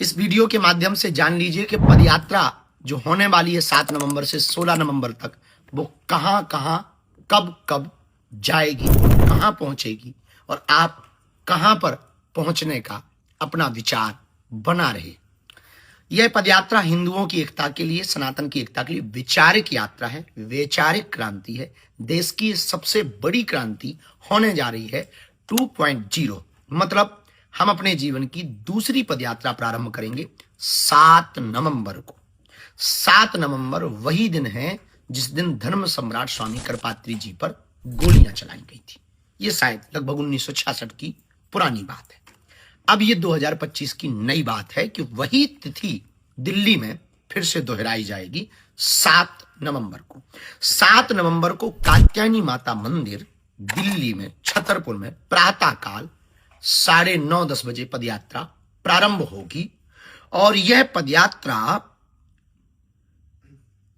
इस वीडियो के माध्यम से जान लीजिए कि पदयात्रा जो होने वाली है 7 नवंबर से 16 नवंबर तक, वो कहां कहां कब कब जाएगी, कहां पहुंचेगी और आप कहां पर पहुंचने का अपना विचार बना रहे। यह पदयात्रा हिंदुओं की एकता के लिए, सनातन की एकता के लिए वैचारिक यात्रा है, वैचारिक क्रांति है। देश की सबसे बड़ी क्रांति होने जा रही है 2.0। मतलब हम अपने जीवन की दूसरी पदयात्रा प्रारंभ करेंगे 7 नवंबर को। 7 नवंबर वही दिन है जिस दिन धर्म सम्राट स्वामी करपात्री जी पर गोलियां चलाई गई थी। यह शायद लगभग 1966 की पुरानी बात है। अब ये 2025 की नई बात है कि वही तिथि दिल्ली में फिर से दोहराई जाएगी 7 नवंबर को। 7 नवंबर को कात्यायनी माता मंदिर दिल्ली में छतरपुर में प्रातः काल 9:30-10 बजे पदयात्रा प्रारंभ होगी और यह पदयात्रा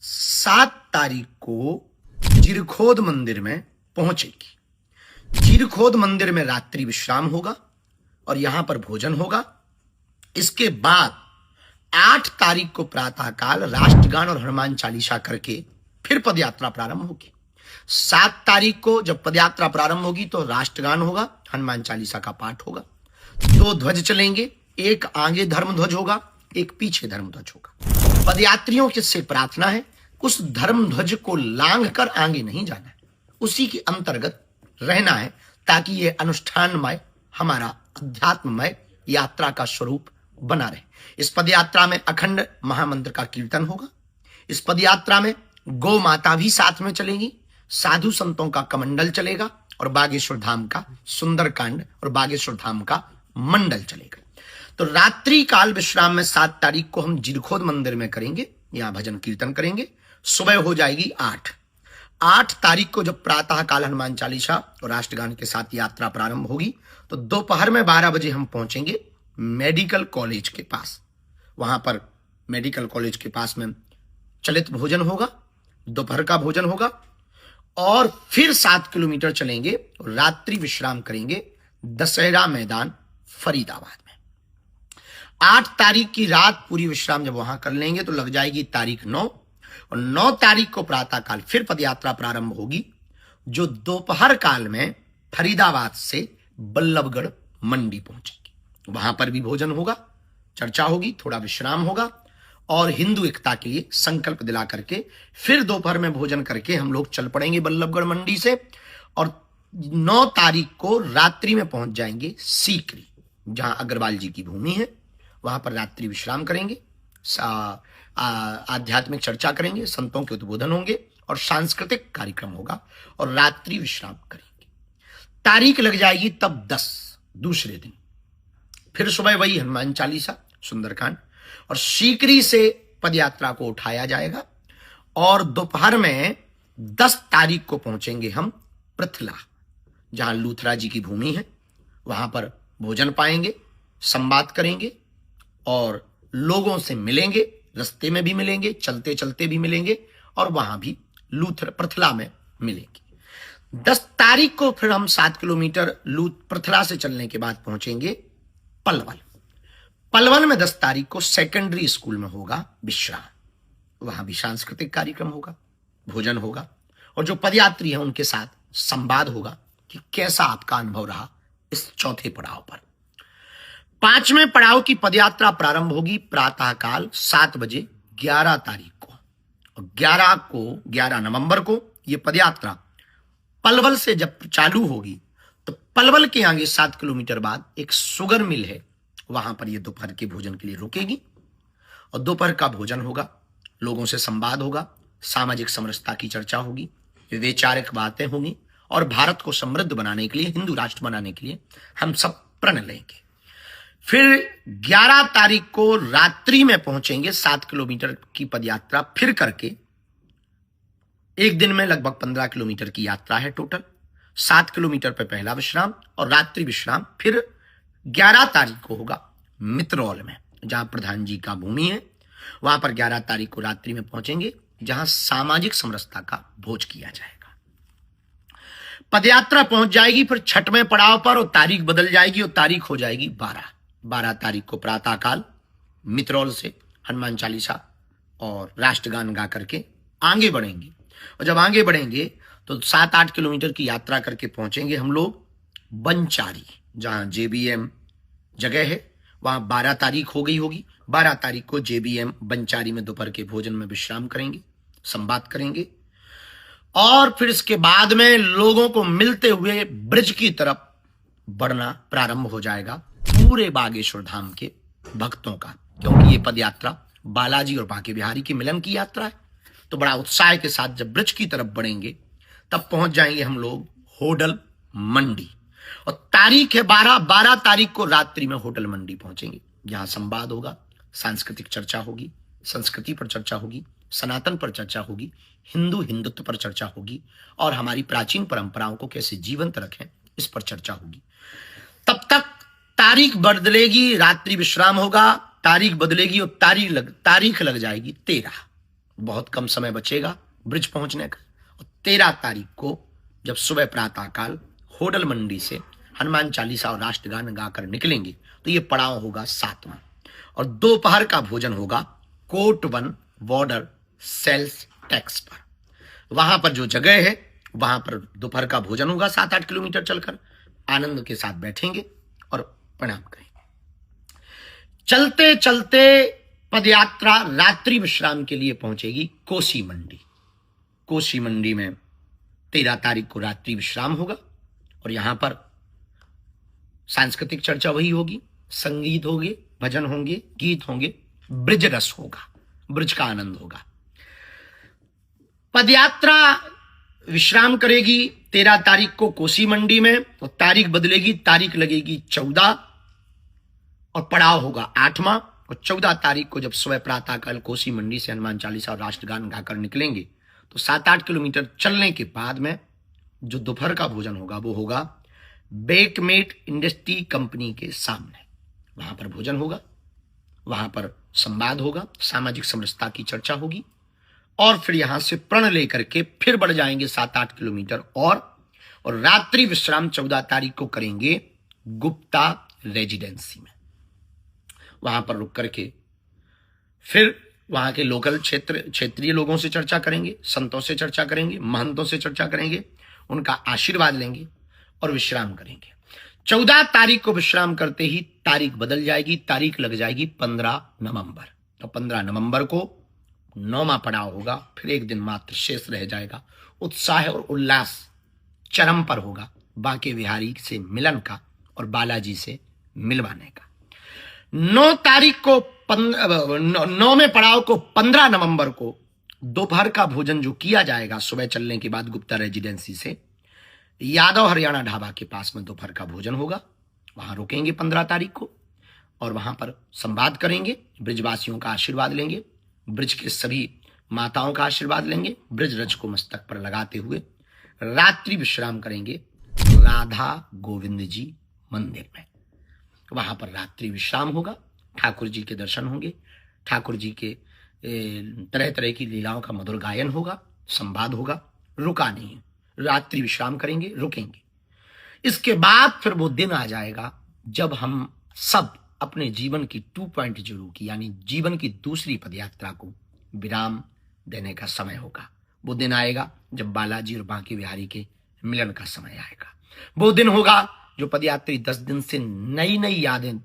7 तारीख को जीरखोद मंदिर में पहुंचेगी। जीरखोद मंदिर में रात्रि विश्राम होगा और यहां पर भोजन होगा। इसके बाद 8 तारीख को प्रातःकाल राष्ट्रगान और हनुमान चालीसा करके फिर पदयात्रा प्रारंभ होगी। 7 तारीख को जब पदयात्रा प्रारंभ होगी तो राष्ट्रगान होगा, हनुमान चालीसा का पाठ होगा, 2 ध्वज चलेंगे, एक आगे धर्म ध्वज होगा, एक पीछे धर्म ध्वज होगा। पदयात्रियों से प्रार्थना है उस धर्म ध्वज को लांघ कर आगे नहीं जाना है, उसी के अंतर्गत रहना है ताकि यह अनुष्ठानमय, हमारा अध्यात्ममय यात्रा का स्वरूप बना रहे। इस पदयात्रा में अखंड महामंत्र का कीर्तन होगा। इस पदयात्रा में गौ माता भी साथ में चलेगी, साधु संतों का कमंडल चलेगा और बागेश्वर धाम का सुंदरकांड और बागेश्वर धाम का मंडल चलेगा। तो रात्रि काल विश्राम में 7 तारीख को हम जीरखोद मंदिर में करेंगे, यहां भजन कीर्तन करेंगे। सुबह हो जाएगी 8 तारीख को जब प्रातः काल हनुमान चालीसा और राष्ट्रगान के साथ यात्रा प्रारंभ होगी तो दोपहर में 12 बजे हम पहुंचेंगे मेडिकल कॉलेज के पास। वहां पर मेडिकल कॉलेज के पास में चलित भोजन होगा, दोपहर का भोजन होगा और फिर 7 किलोमीटर चलेंगे और रात्रि विश्राम करेंगे दशहरा मैदान फरीदाबाद में। 8 तारीख की रात पूरी विश्राम जब वहां कर लेंगे तो लग जाएगी तारीख 9 और 9 तारीख को प्रातःकाल फिर पदयात्रा प्रारंभ होगी जो दोपहर काल में फरीदाबाद से बल्लभगढ़ मंडी पहुंचेगी। वहां पर भी भोजन होगा, चर्चा होगी, थोड़ा विश्राम होगा और हिंदू एकता के लिए संकल्प दिला करके फिर दोपहर में भोजन करके हम लोग चल पड़ेंगे बल्लभगढ़ मंडी से और 9 तारीख को रात्रि में पहुंच जाएंगे सीकरी, जहां अग्रवाल जी की भूमि है। वहां पर रात्रि विश्राम करेंगे, आध्यात्मिक चर्चा करेंगे, संतों के उद्बोधन होंगे और सांस्कृतिक कार्यक्रम होगा और रात्रि विश्राम करेंगे। तारीख लग जाएगी तब 10 दूसरे दिन। फिर सुबह वही हनुमान चालीसा, सुंदरकांड और सीकरी से पदयात्रा को उठाया जाएगा और दोपहर में 10 तारीख को पहुंचेंगे हम पृथला, जहां लूथरा जी की भूमि है। वहां पर भोजन पाएंगे, संवाद करेंगे और लोगों से मिलेंगे, रास्ते में भी मिलेंगे, चलते चलते भी मिलेंगे और वहां भी पृथला में मिलेंगे। 10 तारीख को फिर हम 7 किलोमीटर पृथला से चलने के बाद पहुंचेंगे पलवल। पलवल में 10 तारीख को सेकेंडरी स्कूल में होगा विश्राम। वहां भी सांस्कृतिक कार्यक्रम होगा, भोजन होगा और जो पदयात्री हैं उनके साथ संवाद होगा कि कैसा आपका अनुभव रहा इस चौथे पड़ाव पर। 5वें पड़ाव की पदयात्रा प्रारंभ होगी प्रातःकाल 7 बजे 11 तारीख को और 11 नवंबर को यह पदयात्रा पलवल से जब चालू होगी तो पलवल के आगे 7 किलोमीटर बाद एक शुगर मिल है, वहां पर यह दोपहर के भोजन के लिए रुकेगी और दोपहर का भोजन होगा, लोगों से संवाद होगा, सामाजिक समरसता की चर्चा होगी, वैचारिक बातें होंगी और भारत को समृद्ध बनाने के लिए, हिंदू राष्ट्र बनाने के लिए हम सब प्रण लेंगे। फिर 11 तारीख को रात्रि में पहुंचेंगे 7 किलोमीटर की पदयात्रा फिर करके। एक दिन में लगभग 15 किलोमीटर की यात्रा है टोटल। 7 किलोमीटर पर पहला विश्राम और रात्रि विश्राम फिर 11 तारीख को होगा मित्रौल में, जहां प्रधान जी का भूमि है। वहां पर 11 तारीख को रात्रि में पहुंचेंगे, जहां सामाजिक समरसता का भोज किया जाएगा। पदयात्रा पहुंच जाएगी फिर 6वें पड़ाव पर और तारीख बदल जाएगी और तारीख हो जाएगी 12 तारीख को प्रातःकाल मित्रौल से हनुमान चालीसा और राष्ट्रगान गा करके आगे बढ़ेंगे। और जब आगे बढ़ेंगे तो 7-8 किलोमीटर की यात्रा करके पहुंचेंगे हम लोग बंचारी, जहां जेबीएम जगह है। वहां 12 तारीख हो गई होगी। 12 तारीख को जेबीएम बंचारी में दोपहर के भोजन में विश्राम करेंगे, संवाद करेंगे और फिर इसके बाद में लोगों को मिलते हुए ब्रिज की तरफ बढ़ना प्रारंभ हो जाएगा पूरे बागेश्वर धाम के भक्तों का, क्योंकि ये पद यात्रा बालाजी और बांके बिहारी के मिलन की यात्रा है। तो बड़ा उत्साह के साथ जब ब्रिज की तरफ बढ़ेंगे तब पहुंच जाएंगे हम लोग होटल मंडी। और तारीख है 12 तारीख को रात्रि में होटल मंडी पहुंचेंगे। यहां संवाद होगा, सांस्कृतिक चर्चा होगी, संस्कृति पर चर्चा होगी, सनातन पर चर्चा होगी, हिंदुत्व पर चर्चा होगी और हमारी प्राचीन परंपराओं को कैसे जीवंत रखें इस पर चर्चा होगी। तब तक तारीख बदलेगी, रात्रि विश्राम होगा, तारीख बदलेगी और तारीख लग जाएगी 13। बहुत कम समय बचेगा ब्रिज पहुंचने का। और 13 तारीख को जब सुबह प्रातःकाल होटल मंडी से हनुमान चालीसा और राष्ट्रगान गाकर निकलेंगे तो यह पड़ाव होगा 7वां। और दोपहर का भोजन होगा कोट 1 बॉर्डर सेल्स टैक्स पर। वहां पर जो जगह है वहां पर दोपहर का भोजन होगा। 7-8 किलोमीटर चलकर आनंद के साथ बैठेंगे और प्रणाम करेंगे। चलते चलते पदयात्रा रात्रि विश्राम के लिए पहुंचेगी कोसी मंडी। कोसी मंडी में 13 तारीख को रात्रि विश्राम होगा और यहां पर सांस्कृतिक चर्चा वही होगी, संगीत होंगे, भजन होंगे, गीत होंगे, ब्रिज रस होगा, ब्रिज का आनंद होगा। पदयात्रा विश्राम करेगी 13 तारीख को कोसी मंडी में और तारीख बदलेगी, तारीख लगेगी 14 और पड़ाव होगा 8वां। और 14 तारीख को जब सुबह प्रातःकाल कोसी मंडी से हनुमान चालीसा और राष्ट्रगान गाकर निकलेंगे तो 7-8 किलोमीटर चलने के बाद में जो दोपहर का भोजन होगा वो होगा बेकमेट इंडस्ट्री कंपनी के सामने। वहां पर भोजन होगा, वहां पर संवाद होगा, सामाजिक समरसता की चर्चा होगी और फिर यहां से प्रण लेकर के फिर बढ़ जाएंगे 7-8 किलोमीटर और रात्रि विश्राम 14 तारीख को करेंगे गुप्ता रेजिडेंसी में। वहां पर रुक करके फिर वहां के लोकल क्षेत्रीय लोगों से चर्चा करेंगे, संतों से चर्चा करेंगे, महंतों से चर्चा करेंगे, उनका आशीर्वाद लेंगे और विश्राम करेंगे। 14 तारीख को विश्राम करते ही तारीख बदल जाएगी, तारीख लग जाएगी 15 नवंबर। तो 15 नवंबर को 9वां पड़ाव होगा, फिर एक दिन मात्र शेष रह जाएगा। उत्साह और उल्लास चरम पर होगा बांके बिहारी से मिलन का और बालाजी से मिलवाने का। 9 तारीख को 9वें पड़ाव को 15 नवंबर को दोपहर का भोजन जो किया जाएगा सुबह चलने के बाद गुप्ता रेजिडेंसी से यादव हरियाणा ढाबा के पास में दोपहर का भोजन होगा। वहां रुकेंगे 15 तारीख को और वहां पर संवाद करेंगे, ब्रिजवासियों का आशीर्वाद लेंगे, ब्रिज के सभी माताओं का आशीर्वाद लेंगे, ब्रिज रज को मस्तक पर लगाते हुए रात्रि विश्राम करेंगे राधा गोविंद जी मंदिर में। वहां पर रात्रि विश्राम होगा, ठाकुर जी के दर्शन होंगे, ठाकुर जी के तरह तरह की लीलाओं का मधुर गायन होगा, संवाद होगा। रुका नहीं है, रात्रि विश्राम करेंगे, रुकेंगे। इसके बाद फिर वो दिन आ जाएगा जब हम सब अपने जीवन की 2.0 की यानी जीवन की दूसरी पदयात्रा को विराम देने का समय होगा। वो दिन आएगा जब बालाजी और बांके बिहारी के मिलन का समय आएगा। वो दिन होगा जो पदयात्री 10 दिन से नई नई यादें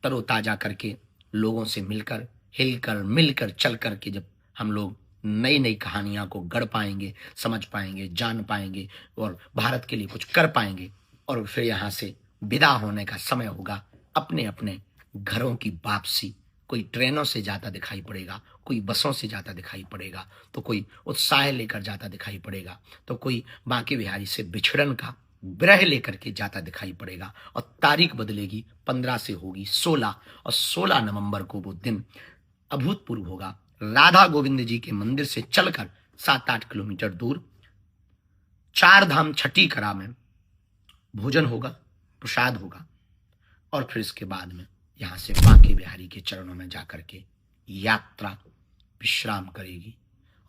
तरोताजा करके लोगों से मिलकर, हिलकर, मिलकर, चल करके जब हम लोग नई नई कहानियां को गढ़ पाएंगे, समझ पाएंगे, जान पाएंगे और भारत के लिए कुछ कर पाएंगे। और फिर यहां से विदा होने का समय होगा, अपने अपने घरों की वापसी। कोई ट्रेनों से जाता दिखाई पड़ेगा, कोई बसों से जाता दिखाई पड़ेगा, तो कोई उत्साह लेकर जाता दिखाई पड़ेगा, तो कोई बांके बिहारी से बिछड़न का विरह लेकर के जाता दिखाई पड़ेगा। और तारीख बदलेगी, 15 से होगी 16 और 16 नवंबर को वो दिन अभूतपूर्व होगा। राधा गोविंद जी के मंदिर से चलकर 7-8 किलोमीटर दूर 4 धाम छठी करा में भोजन होगा, प्रसाद होगा और फिर इसके बाद में यहां से बांके बिहारी के चरणों में जाकर के यात्रा विश्राम करेगी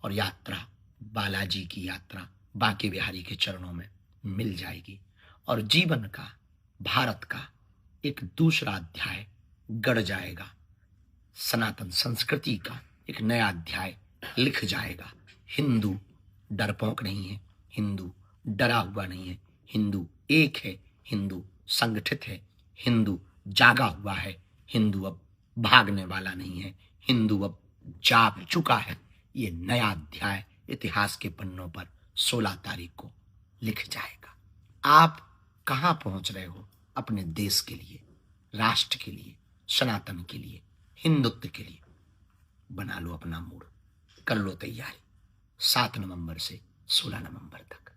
और यात्रा बालाजी की यात्रा बांके बिहारी के चरणों में मिल जाएगी और जीवन का, भारत का एक दूसरा अध्याय गढ़ जाएगा। सनातन संस्कृति का एक नया अध्याय लिख जाएगा। हिंदू डरपोक नहीं है, हिंदू डरा हुआ नहीं है, हिंदू एक है, हिंदू संगठित है, हिंदू जागा हुआ है, हिंदू अब भागने वाला नहीं है, हिंदू अब जाग चुका है। ये नया अध्याय इतिहास के पन्नों पर 16 तारीख को लिख जाएगा। आप कहां पहुंच रहे हो अपने देश के लिए, राष्ट्र के लिए, सनातन के लिए, हिंदुत्व के लिए? बना लो अपना मूड, कर लो तैयारी 7 नवंबर से 16 नवंबर तक।